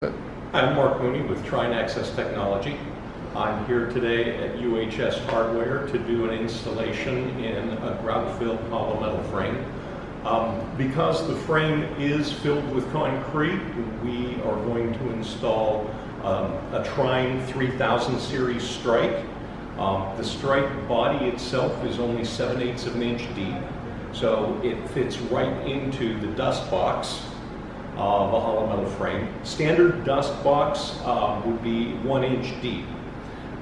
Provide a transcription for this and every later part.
I'm Mark Mooney with Trine Access Technology. I'm here today at UHS Hardware to do an installation in a grout-filled hollow metal frame. Because the frame is filled with concrete, we are going to install a Trine 3000 series strike. The strike body itself is only 7/8 of an inch deep, so it fits right into the dust box of a hollow metal frame. Standard dust box would be 1 inch deep.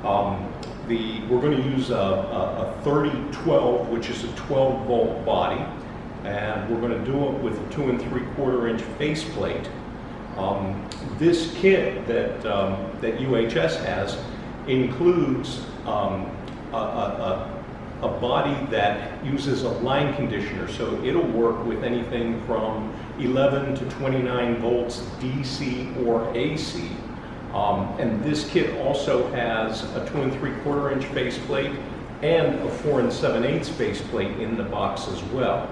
We're going to use a 3012, which is a 12 volt body, and we're going to do it with a 2 3/4 inch faceplate. This kit that UHS has includes a body that uses a line conditioner, so it'll work with anything from 11 to 29 volts DC or AC. And this kit also has a 2 3/4 inch faceplate and a 4 7/8 faceplate in the box as well.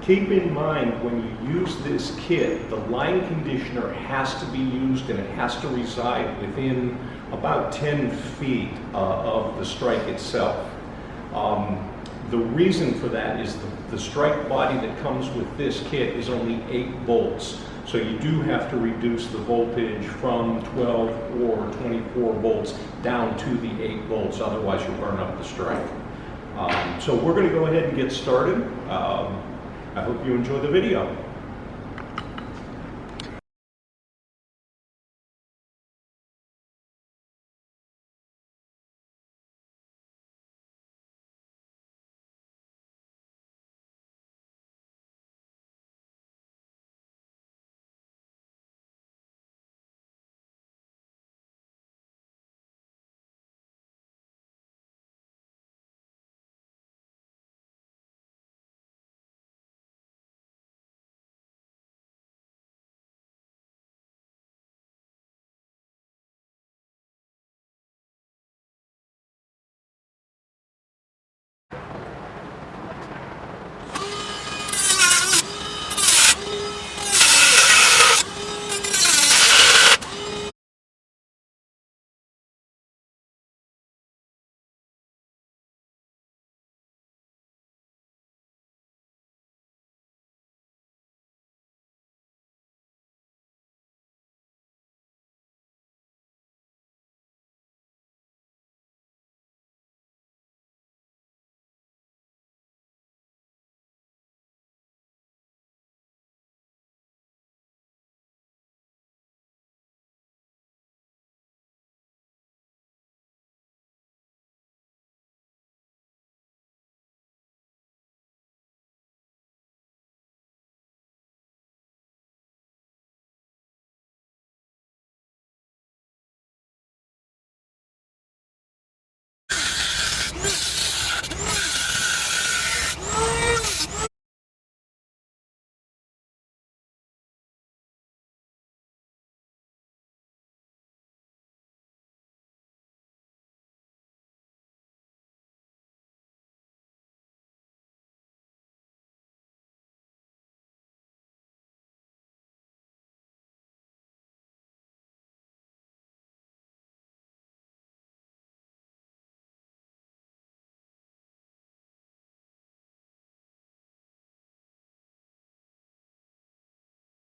Keep in mind, when you use this kit, the line conditioner has to be used and it has to reside within about 10 feet of the strike itself. The reason for that is the strike body that comes with this kit is only 8 volts. So you do have to reduce the voltage from 12 or 24 volts down to the 8 volts, otherwise you'll burn up the strike. So we're going to go ahead and get started. I hope you enjoy the video.